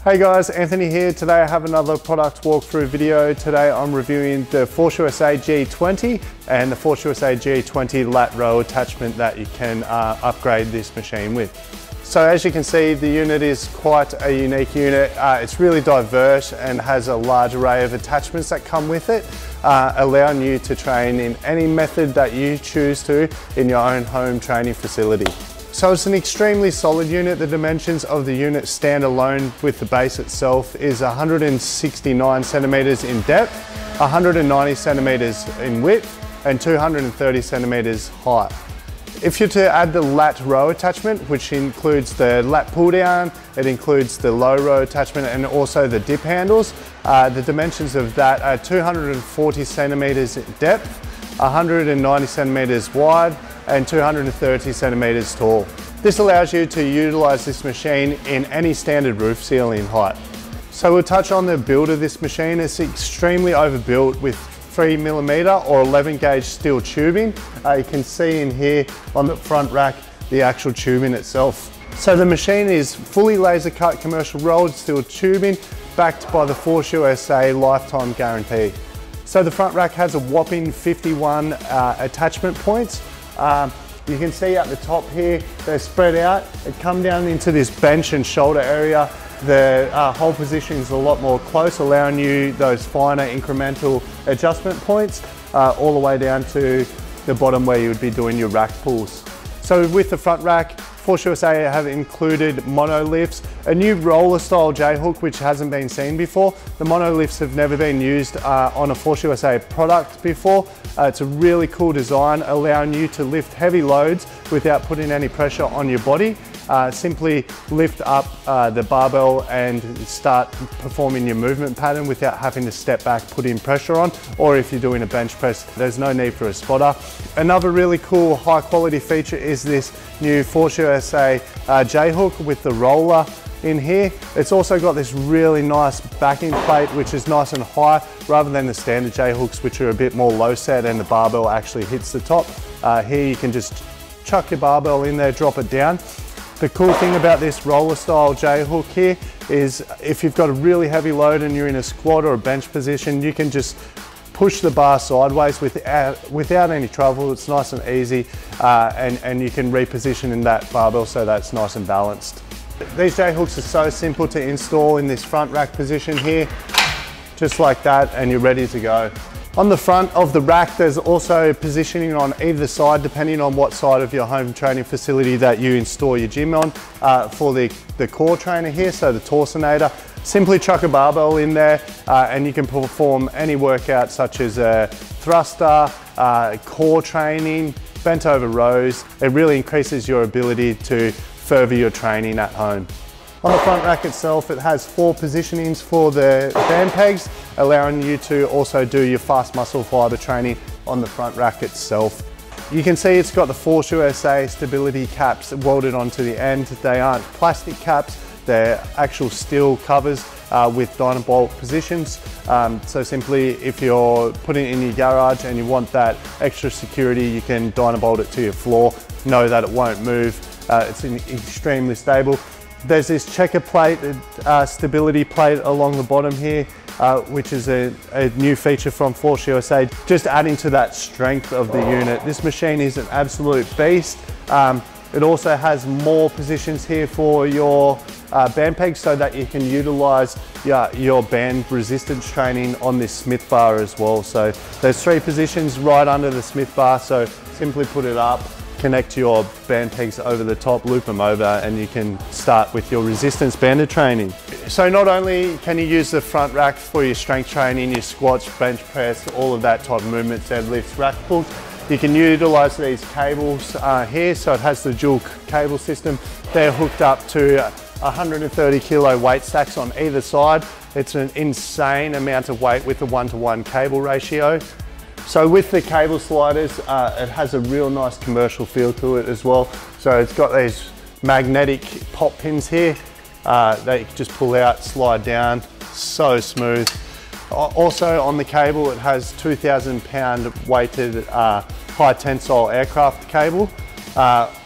Hey guys, Anthony here. Today I have another product walkthrough video. Today I'm reviewing the Force USA G20 and the Force USA G20 lat row attachment that you can upgrade this machine with. So as you can see, the unit is quite a unique unit. It's really diverse and has a large array of attachments that come with it, allowing you to train in any method that you choose to in your own home training facility. So it's an extremely solid unit. The dimensions of the unit stand alone with the base itself is 169 centimeters in depth, 190 centimeters in width, and 230 centimeters height. If you're to add the lat row attachment, which includes the lat pull down, it includes the low row attachment and also the dip handles, the dimensions of that are 240 centimeters in depth, 190 centimeters wide, and 230 centimeters tall. This allows you to utilize this machine in any standard roof ceiling height. So we'll touch on the build of this machine. It's extremely overbuilt with 3mm or 11 gauge steel tubing. You can see in here on the front rack the actual tubing itself. So the machine is fully laser cut commercial rolled steel tubing backed by the Force USA lifetime guarantee. So the front rack has a whopping 51 attachment points. You can see at the top here, they're spread out. They come down into this bench and shoulder area. The hole position is a lot more close, allowing you those finer incremental adjustment points all the way down to the bottom where you would be doing your rack pulls. So with the front rack, Force USA have included mono lifts, a new roller style J-hook which hasn't been seen before. The mono lifts have never been used on a Force USA product before. It's a really cool design, allowing you to lift heavy loads without putting any pressure on your body. Simply lift up the barbell and start performing your movement pattern without having to step back, putting pressure on, or if you're doing a bench press, there's no need for a spotter. Another really cool high quality feature is this new Force USA J-hook with the roller in here. It's also got this really nice backing plate which is nice and high rather than the standard J-hooks which are a bit more low set and the barbell actually hits the top. Here you can just chuck your barbell in there, drop it down. The cool thing about this roller style J-hook here is if you've got a really heavy load and you're in a squat or a bench position, you can just push the bar sideways without any trouble. It's nice and easy and you can reposition in that barbell so that it's nice and balanced. These J-hooks are so simple to install in this front rack position here, just like that, and you're ready to go. On the front of the rack, there's also positioning on either side, depending on what side of your home training facility that you install your gym on. For the core trainer here, so the Torsionator, simply chuck a barbell in there and you can perform any workout such as a thruster, core training, bent over rows. It really increases your ability to further your training at home. On the front rack itself, it has 4 positionings for the band pegs, allowing you to also do your fast muscle fiber training on the front rack itself. You can see it's got the Force USA stability caps welded onto the end. They aren't plastic caps, they're actual steel covers with Dynabolt positions. So simply, if you're putting it in your garage and you want that extra security, you can Dynabolt it to your floor. Know that it won't move. It's extremely stable. There's this checker plate, stability plate along the bottom here, which is a new feature from Force USA, just adding to that strength of the unit. This machine is an absolute beast. It also has more positions here for your band pegs so that you can utilize your band resistance training on this Smith bar as well. So there's 3 positions right under the Smith bar, so simply put it up, connect your band pegs over the top, loop them over, and you can start with your resistance banded training. So not only can you use the front rack for your strength training, your squats, bench press, all of that type of movements, deadlifts, rack pulls, you can utilize these cables here. So it has the dual cable system. They're hooked up to 130 kilo weight stacks on either side. It's an insane amount of weight with the 1-to-1 cable ratio. So with the cable sliders, it has a real nice commercial feel to it as well. So it's got these magnetic pop pins here that you can just pull out, slide down, so smooth. Also on the cable, it has 2,000 pound weighted high tensile aircraft cable.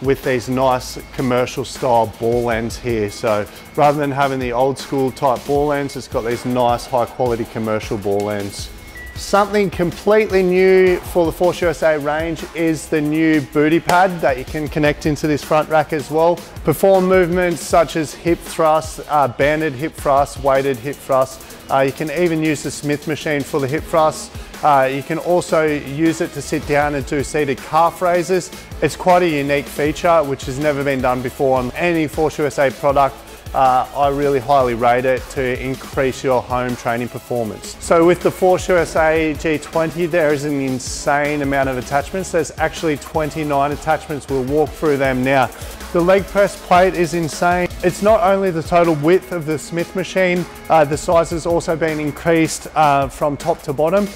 with these nice commercial style ball ends here. So rather than having the old school type ball ends, it's got these nice high quality commercial ball ends. Something completely new for the Force USA range is the new booty pad that you can connect into this front rack as well. Perform movements such as hip thrusts, banded hip thrusts, weighted hip thrusts. You can even use the Smith machine for the hip thrusts. You can also use it to sit down and do seated calf raises. It's quite a unique feature which has never been done before on any Force USA product. I really highly rate it to increase your home training performance. So with the Force USA G20, there is an insane amount of attachments. There's actually 29 attachments. We'll walk through them now. The leg press plate is insane. It's not only the total width of the Smith machine, the size has also been increased from top to bottom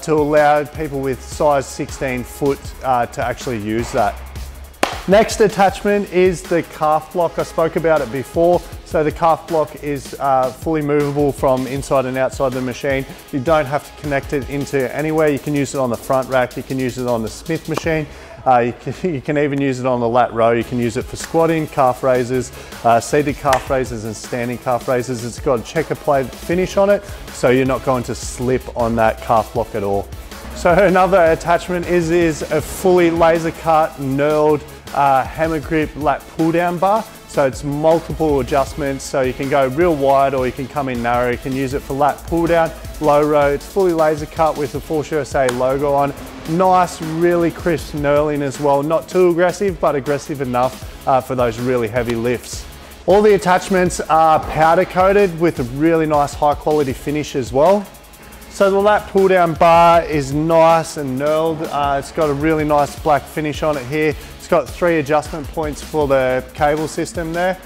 to allow people with size 16 foot to actually use that. Next attachment is the calf block. I spoke about it before. So the calf block is fully movable from inside and outside the machine. You don't have to connect it into anywhere. You can use it on the front rack. You can use it on the Smith machine. You can even use it on the lat row. You can use it for squatting, calf raises, seated calf raises and standing calf raises. It's got a checker plate finish on it, so you're not going to slip on that calf block at all. So another attachment is a fully laser cut, knurled hammer grip lat pull down bar. So it's multiple adjustments, so you can go real wide or you can come in narrow. You can use it for lat pull down, low row. It's fully laser cut with the Force USA logo on. Nice, really crisp knurling as well. Not too aggressive, but aggressive enough for those really heavy lifts. All the attachments are powder coated with a really nice high quality finish as well. So the lat pull down bar is nice and knurled. It's got a really nice black finish on it here. It's got 3 adjustment points for the cable system there.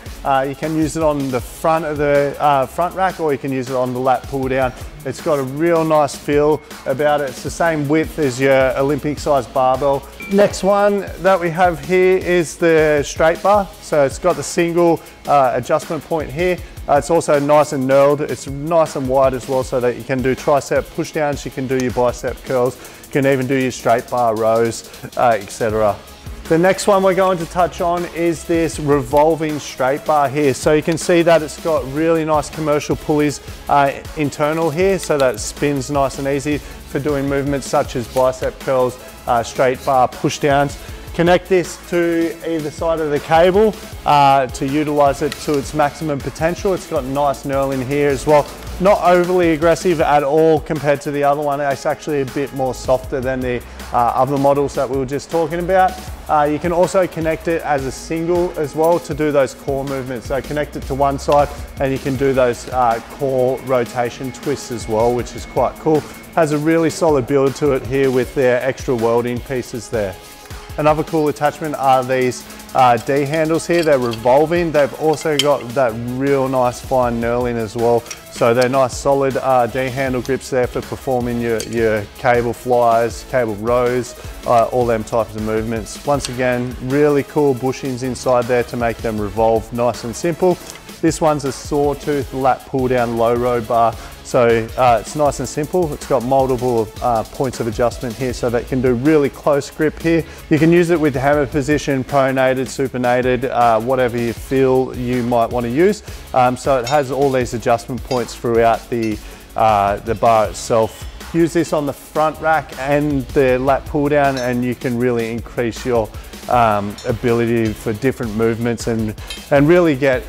You can use it on the front of the front rack, or you can use it on the lat pull down. It's got a real nice feel about it. It's the same width as your Olympic size barbell. Next one that we have here is the straight bar. So it's got the single adjustment point here. It's also nice and knurled. It's nice and wide as well, so that you can do tricep push downs, you can do your bicep curls, you can even do your straight bar rows, etc. The next one we're going to touch on is this revolving straight bar here. So you can see that it's got really nice commercial pulleys internal here, so that it spins nice and easy for doing movements such as bicep curls, straight bar push downs. Connect this to either side of the cable to utilize it to its maximum potential. It's got nice knurling here as well. Not overly aggressive at all compared to the other one. It's actually a bit more softer than the other models that we were just talking about. You can also connect it as a single as well to do those core movements. So connect it to one side and you can do those core rotation twists as well, which is quite cool. Has a really solid build to it here with their extra welding pieces there. Another cool attachment are these D handles here. They're revolving. They've also got that real nice fine knurling as well. So they're nice solid D handle grips there for performing your cable flies, cable rows, all them types of movements. Once again, really cool bushings inside there to make them revolve nice and simple. This one's a sawtooth lat pull down low row bar. So it's nice and simple. It's got multiple points of adjustment here so that you can do really close grip here. You can use it with hammer position, pronated, supinated, whatever you feel you might want to use. So it has all these adjustment points throughout the bar itself. Use this on the front rack and the lat pull down and you can really increase your ability for different movements and really get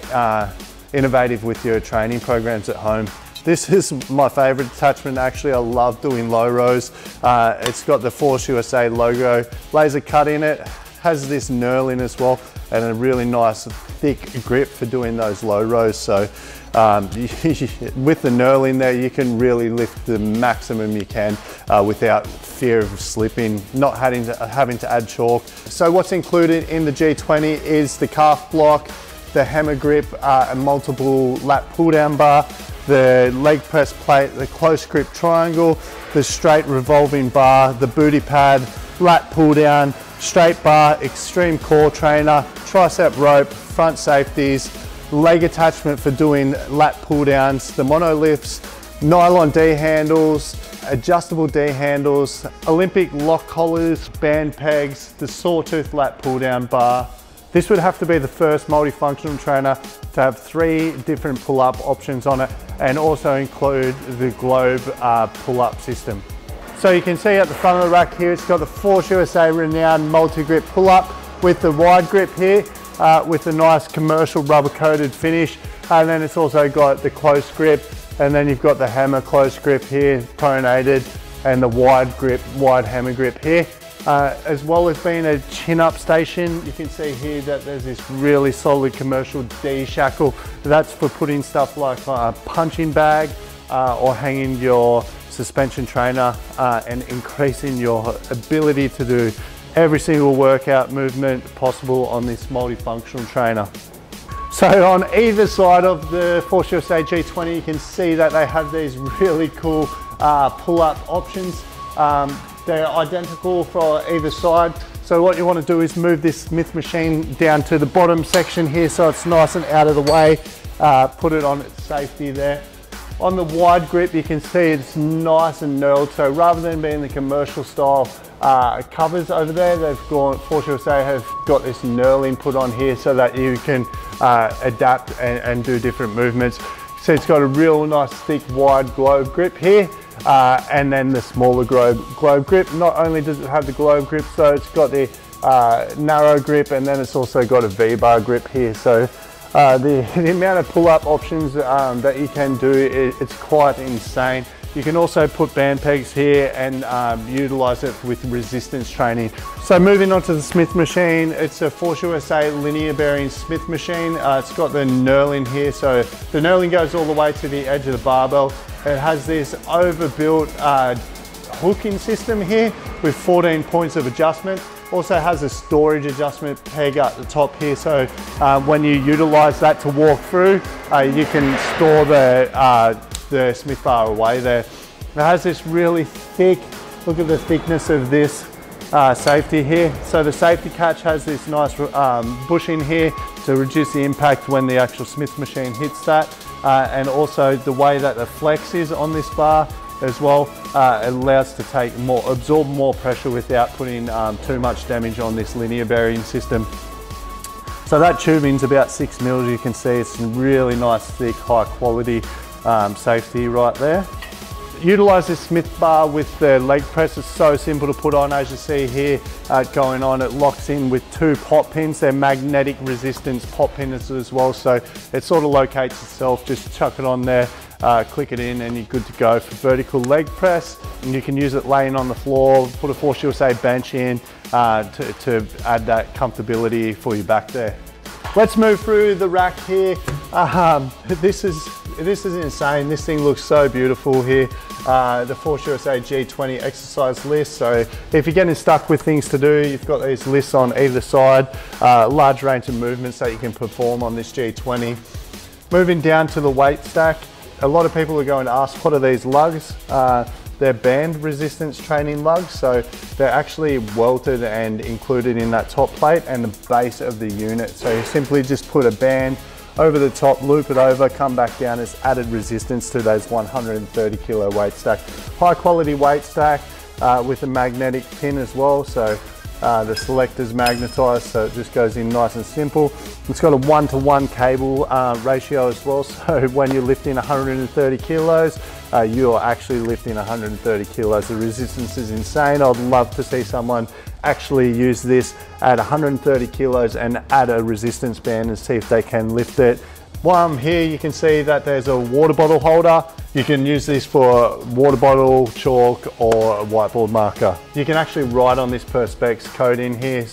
innovative with your training programs at home. This is my favorite attachment actually. I love doing low rows. It's got the Force USA logo, laser cut in it, has this knurling as well, and a really nice thick grip for doing those low rows. So with the knurling there, you can really lift the maximum you can without fear of slipping, not having to add chalk. So what's included in the G20 is the calf block, the hammer grip, a multiple lat pull down bar, the leg press plate, the close grip triangle, the straight revolving bar, the booty pad, lat pull down, straight bar, extreme core trainer, tricep rope, front safeties, leg attachment for doing lat pull downs, the mono lifts, nylon D handles, adjustable D handles, Olympic lock collars, band pegs, the sawtooth lat pull down bar. This would have to be the first multifunctional trainer to have 3 different pull-up options on it, and also include the globe pull-up system. So you can see at the front of the rack here, it's got the Force USA renowned multi-grip pull-up with the wide grip here, with a nice commercial rubber coated finish. And then it's also got the close grip, and then you've got the hammer close grip here, pronated, and the wide grip, wide hammer grip here. As well as being a chin-up station, you can see here that there's this really solid commercial D shackle. That's for putting stuff like a punching bag or hanging your suspension trainer and increasing your ability to do every single workout movement possible on this multifunctional trainer. So on either side of the Force USA G20, you can see that they have these really cool pull-up options. They're identical for either side. So what you want to do is move this Smith machine down to the bottom section here so it's nice and out of the way. Put it on its safety there. On the wide grip, you can see it's nice and knurled. So rather than being the commercial style covers over there, Force USA have got this knurling put on here so that you can adapt and do different movements. So it's got a real nice thick wide globe grip here. And then the smaller globe grip. Not only does it have the globe grip, so it's got the narrow grip, and then it's also got a V-bar grip here. So the amount of pull-up options that you can do, it's quite insane. You can also put band pegs here and utilize it with resistance training. So moving on to the Smith machine, it's a Force USA linear bearing Smith machine. It's got the knurling here, so the knurling goes all the way to the edge of the barbell. It has this overbuilt hooking system here with 14 points of adjustment. Also has a storage adjustment peg at the top here, so when you utilize that to walk through, you can store the Smith bar away there. It has this really thick, look at the thickness of this safety here. So the safety catch has this nice bushing here to reduce the impact when the actual Smith machine hits that. And also the way that the flex is on this bar as well, it allows to absorb more pressure without putting too much damage on this linear bearing system. So that tubing's about 6 mils, you can see it's really nice, thick, high quality safety right there. Utilize this Smith bar with the leg press. It's so simple to put on, as you see here going on. It locks in with 2 pop pins. They're magnetic resistance pop pins as well, so it sort of locates itself. Just chuck it on there, click it in, and you're good to go for vertical leg press. And you can use it laying on the floor, put a Force USA bench in to add that comfortability for your back there. Let's move through the rack here. This is insane. This thing looks so beautiful here. The Force USA G20 exercise list. So if you're getting stuck with things to do, you've got these lists on either side. Large range of movements that you can perform on this G20. Moving down to the weight stack. A lot of people are going to ask, what are these lugs? They're band resistance training lugs, so they're actually welted and included in that top plate and the base of the unit. So you simply just put a band over the top, loop it over, come back down as added resistance to those 130 kilo weight stack. High quality weight stack with a magnetic pin as well. So the selector's magnetized, so it just goes in nice and simple. It's got a 1-to-1 cable ratio as well, so when you're lifting 130 kilos, you're actually lifting 130 kilos. The resistance is insane. I'd love to see someone actually use this at 130 kilos and add a resistance band and see if they can lift it. While I'm here, you can see that there's a water bottle holder. You can use this for water bottle, chalk, or a whiteboard marker. You can actually write on this Perspex code in here,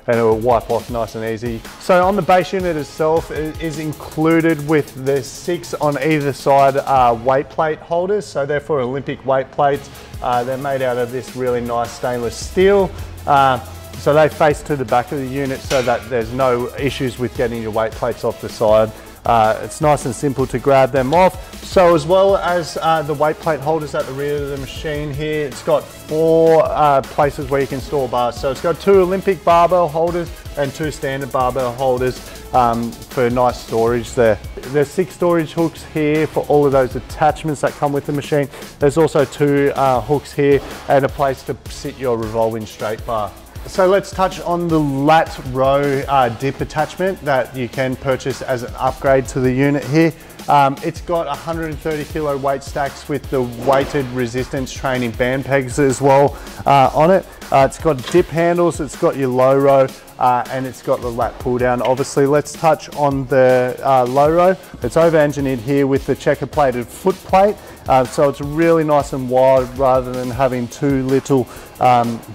and it will wipe off nice and easy. So on the base unit itself, it is included with the 6 on either side weight plate holders. So they're for Olympic weight plates. They're made out of this really nice stainless steel. So they face to the back of the unit so that there's no issues with getting your weight plates off the side. It's nice and simple to grab them off. So as well as the weight plate holders at the rear of the machine here, it's got 4 places where you can store bars. So it's got 2 Olympic barbell holders and 2 standard barbell holders for nice storage there. there's 6 storage hooks here for all of those attachments that come with the machine. There's also 2 hooks here and a place to sit your revolving straight bar. So let's touch on the lat row dip attachment that you can purchase as an upgrade to the unit here. It's got 130 kilo weight stacks with the weighted resistance training band pegs as well on it. It's got dip handles, it's got your low row, and it's got the lat pull down. Obviously, let's touch on the low row. It's over engineered here with the checker plated foot plate. So it's really nice and wide rather than having too little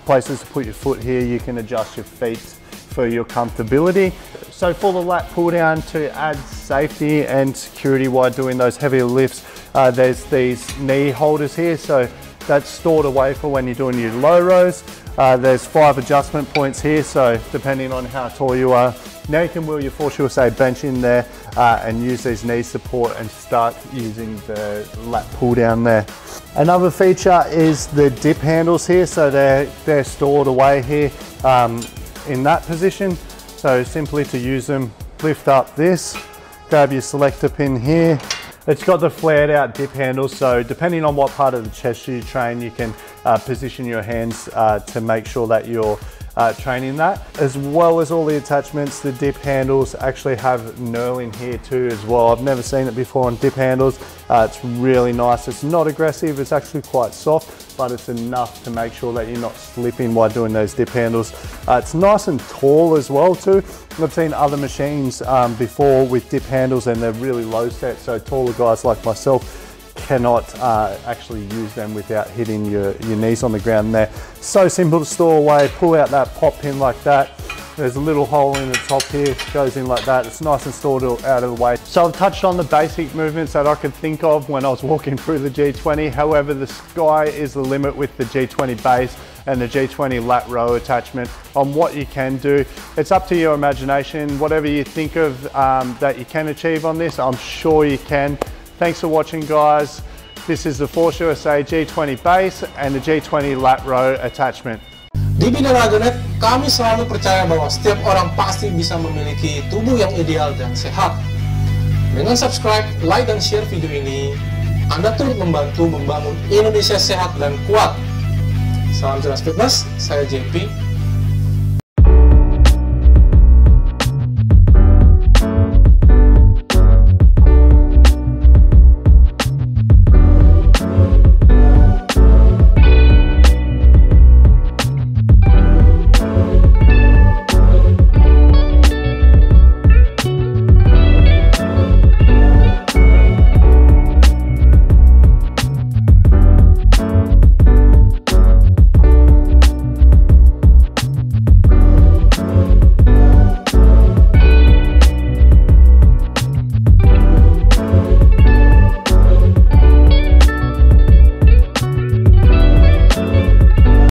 places to put your foot here. You can adjust your feet for your comfortability. So for the lat pull down, to add safety and security while doing those heavier lifts, there's these knee holders here. So that's stored away for when you're doing your low rows. There's 5 adjustment points here, so depending on how tall you are. Now you can wheel your Force USA bench in there and use these knee support and start using the lat pull down there. Another feature is the dip handles here, so they're stored away here in that position. So simply to use them, lift up this, grab your selector pin here. It's got the flared out dip handles, so depending on what part of the chest you train, you can position your hands to make sure that you're training that. As well as all the attachments, the dip handles actually have knurling here too as well. I've never seen it before on dip handles. It's really nice. It's not aggressive, it's actually quite soft, but it's enough to make sure that you're not slipping while doing those dip handles. It's nice and tall as well too. I've seen other machines before with dip handles and they're really low set, so taller guys like myself cannot actually use them without hitting your knees on the ground there. So simple to store away, pull out that pop pin like that. There's a little hole in the top here, goes in like that. It's nice and stored out of the way. So I've touched on the basic movements that I could think of when I was walking through the G20. However, the sky is the limit with the G20 base and the G20 lat row attachment on what you can do. It's up to your imagination. Whatever you think of that you can achieve on this, I'm sure you can. Thanks for watching, guys. This is the Force USA G20 base and the G20 lat row attachment. Di BINARAGA.NET, kami selalu percaya bahwa setiap orang pasti bisa memiliki tubuh yang ideal dan sehat. Dengan subscribe, like, dan share video ini, Anda turut membantu membangun Indonesia sehat dan kuat. Salam jelas fitness, saya JP.